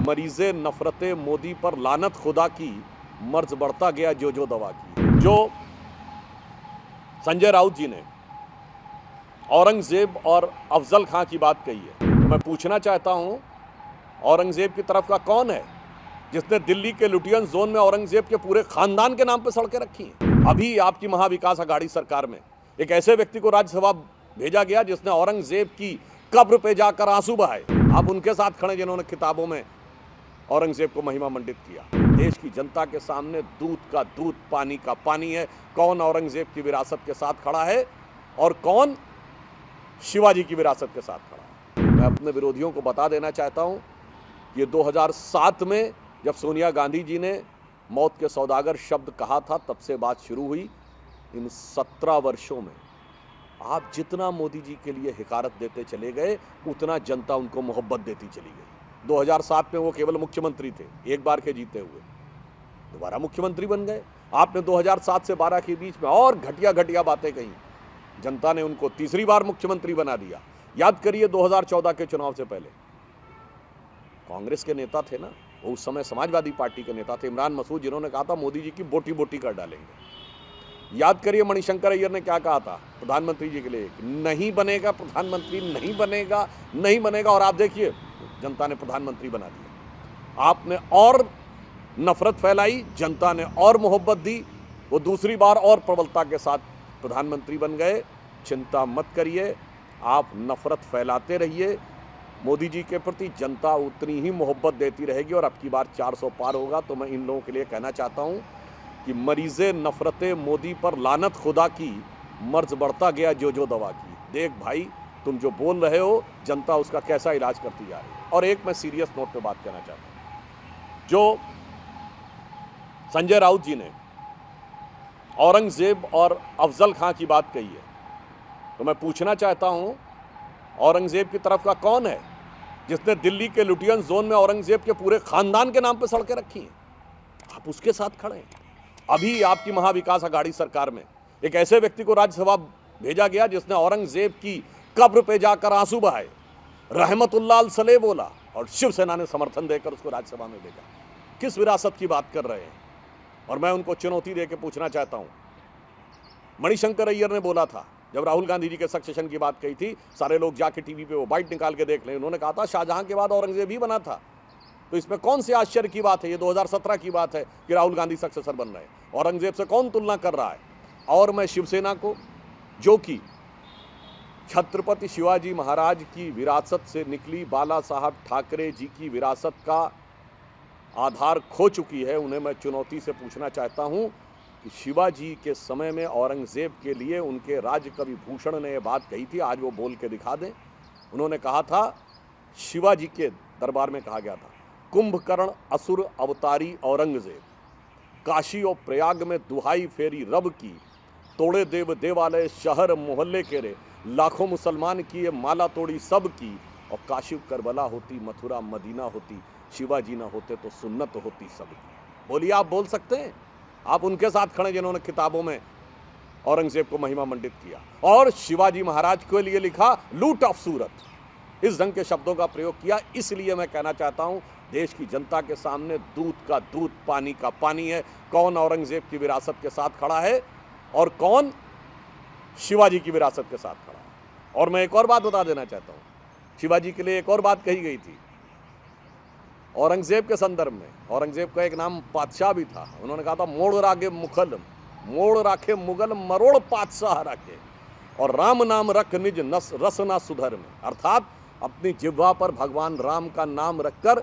मरीज़े नफरते मोदी पर लानत खुदा की, मर्ज बढ़ता गया जो जो दवा की। जो संजय राउत जी ने औरंगजेब और अफजल खां की बात कही है, तो मैं पूछना चाहता हूं, औरंगजेब की तरफ का कौन है जिसने दिल्ली के लुटियन जोन में औरंगजेब के पूरे खानदान के नाम पर सड़कें रखी हैं? अभी आपकी महाविकास अघाड़ी सरकार में एक ऐसे व्यक्ति को राज्यसभा भेजा गया जिसने औरंगजेब की कब्र पे जाकर आंसू बहाए। आप उनके साथ खड़े जिन्होंने किताबों में औरंगजेब को महिमा मंडित किया। देश की जनता के सामने दूध का दूध, पानी का पानी है। कौन औरंगजेब की विरासत के साथ खड़ा है और कौन शिवाजी की विरासत के साथ खड़ा है। मैं अपने विरोधियों को बता देना चाहता हूं, ये 2007 में जब सोनिया गांधी जी ने मौत के सौदागर शब्द कहा था, तब से बात शुरू हुई। इन 17 वर्षों में आप जितना मोदी जी के लिए हिकारत देते चले गए, उतना जनता उनको मोहब्बत देती चली गई। 2007 में वो केवल मुख्यमंत्री थे, एक बार के जीते हुए, दोबारा मुख्यमंत्री बन गए। आपने 2007 से 12 के बीच में और घटिया घटिया बातें कही, जनता ने उनको तीसरी बार मुख्यमंत्री बना दिया। याद करिए 2014 के चुनाव से पहले कांग्रेस के नेता थे ना, वो उस समय समाजवादी पार्टी के नेता थे, इमरान मसूद, जिन्होंने कहा था मोदी जी की बोटी बोटी कर डालेंगे। याद करिए मणिशंकर अय्यर ने क्या कहा था प्रधानमंत्री जी के लिए, नहीं बनेगा प्रधानमंत्री, नहीं बनेगा, नहीं बनेगा, और आप देखिए जनता ने प्रधानमंत्री बना दिया। आपने और नफरत फैलाई, जनता ने और मोहब्बत दी, वो दूसरी बार और प्रबलता के साथ प्रधानमंत्री बन गए। चिंता मत करिए, आप नफरत फैलाते रहिए, मोदी जी के प्रति जनता उतनी ही मोहब्बत देती रहेगी और अब की बार 400 पार होगा। तो मैं इन लोगों के लिए कहना चाहता हूं कि मरीज़े नफरते मोदी पर लानत खुदा की, मर्ज बढ़ता गया जो जो दवा की। देख भाई, तुम जो बोल रहे हो, जनता उसका कैसा इलाज करती जा रही है। और एक मैं सीरियस नोट पे बात कहना चाहता हूं, जो संजय राउत जी ने औरंगजेब और अफजल खां की बात कही है, तो मैं पूछना चाहता हूं, औरंगजेब की तरफ का कौन है जिसने दिल्ली के लुटियन जोन में औरंगजेब के पूरे खानदान के नाम पर सड़कें रखी हैं? आप उसके साथ खड़े हैं। अभी आपकी महाविकास अघाड़ी सरकार में एक ऐसे व्यक्ति को राज्यसभा भेजा गया जिसने औरंगजेब की कब्र पे जाकर आंसू बहाए, रहमतुल्लाह सलेह बोला, और शिवसेना ने समर्थन देकर उसको राज्यसभा में भेजा। किस विरासत की बात कर रहे हैं? और मैं उनको चुनौती देकर पूछना चाहता हूं, मणिशंकर अय्यर ने बोला था जब राहुल गांधी जी के सक्सेशन की बात कही थी, सारे लोग जाके टीवी पे वो बाइट निकाल के देख लें, उन्होंने कहा था शाहजहां के बाद औरंगजेब ही बना था। तो इसमें कौन सी आश्चर्य की बात है? ये 2017 की बात है कि राहुल गांधी सक्सेसर बन रहे हैं। औरंगजेब से कौन तुलना कर रहा है? और मैं शिवसेना को, जो कि छत्रपति शिवाजी महाराज की विरासत से निकली, बाला साहब ठाकरे जी की विरासत का आधार खो चुकी है, उन्हें मैं चुनौती से पूछना चाहता हूं कि शिवाजी के समय में औरंगजेब के लिए उनके राजकवि भूषण ने यह बात कही थी, आज वो बोल के दिखा दें। उन्होंने कहा था, शिवाजी के दरबार में कहा गया था, कुंभकर्ण असुर अवतारी औरंगजेब, काशी और प्रयाग में दुहाई फेरी रब की, तोड़े देव देवालय शहर मोहल्ले केरे, लाखों मुसलमान की ये माला तोड़ी सब की, और काशी करबला होती, मथुरा मदीना होती, शिवाजी ना होते तो सुन्नत होती सबकी। बोलिए, आप बोल सकते हैं? आप उनके साथ खड़े जिन्होंने किताबों में औरंगजेब को महिमा मंडित किया और शिवाजी महाराज के लिए लिखा लूट ऑफ सूरत। इस ढंग के शब्दों का प्रयोग किया। इसलिए मैं कहना चाहता हूं, देश की जनता के सामने दूध का दूध, पानी का पानी है। कौन औरंगजेब की विरासत के साथ खड़ा है और कौन शिवाजी की विरासत के साथ खड़ा है। और मैं एक और बात बता देना चाहता हूं, शिवाजी के लिए एक और बात कही गई थी औरंगजेब के संदर्भ में। औरंगजेब का एक नाम पातशाह भी था। उन्होंने कहा था, मोड़ रागे मुखल, मोड़ राखे मुगल, मरोड़ पातशाह रखे, और राम नाम रख निज नस रसना सुधर में। अर्थात अपनी जिह्वा पर भगवान राम का नाम रखकर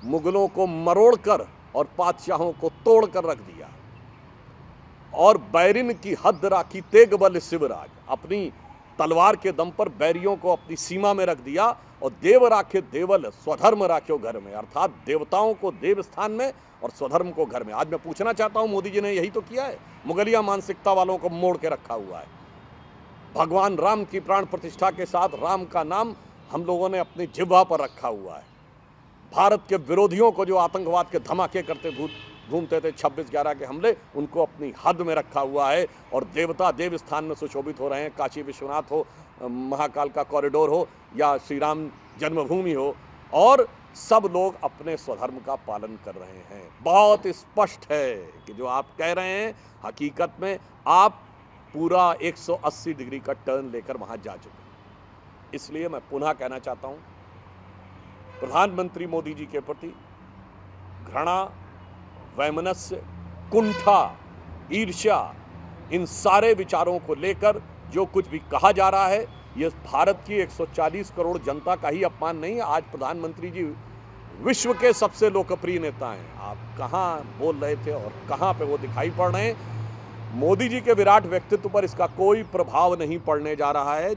मुगलों को मरोड़ कर और पातशाहों को तोड़ कर रख दिया, और बैरिन की हद राखी तेग बल शिवराज, अपनी तलवार के दम पर बैरियों को अपनी सीमा में रख दिया, और देव राखे देवल, स्वधर्म राख्यो घर में। अर्थात देवताओं को देव स्थान में और स्वधर्म को घर में। आज मैं पूछना चाहता हूं, मोदी जी ने यही तो किया है। मुगलिया मानसिकता वालों को मोड़ के रखा हुआ है। भगवान राम की प्राण प्रतिष्ठा के साथ राम का नाम हम लोगों ने अपनी जिह्वा पर रखा हुआ है। भारत के विरोधियों को जो आतंकवाद के धमाके करते घूमते थे, 26/11 के हमले, उनको अपनी हद में रखा हुआ है। और देवता देव स्थान में सुशोभित हो रहे हैं। काशी विश्वनाथ हो, महाकाल का कॉरिडोर हो, या श्री राम जन्मभूमि हो, और सब लोग अपने स्वधर्म का पालन कर रहे हैं। बहुत स्पष्ट है कि जो आप कह रहे हैं हकीकत में आप पूरा 180 डिग्री का टर्न लेकर वहां जा चुके हैं। इसलिए मैं पुनः कहना चाहता हूं, प्रधानमंत्री मोदी जी के प्रति घृणा, वैमनस्य, कुंठा, ईर्ष्या, इन सारे विचारों को लेकर जो कुछ भी कहा जा रहा है, यह भारत की 140 करोड़ जनता का ही अपमान नहीं है। आज प्रधानमंत्री जी विश्व के सबसे लोकप्रिय नेता हैं। आप कहां बोल रहे थे और कहां पे वो दिखाई पड़ रहे हैं। मोदी जी के विराट व्यक्तित्व पर इसका कोई प्रभाव नहीं पड़ने जा रहा है।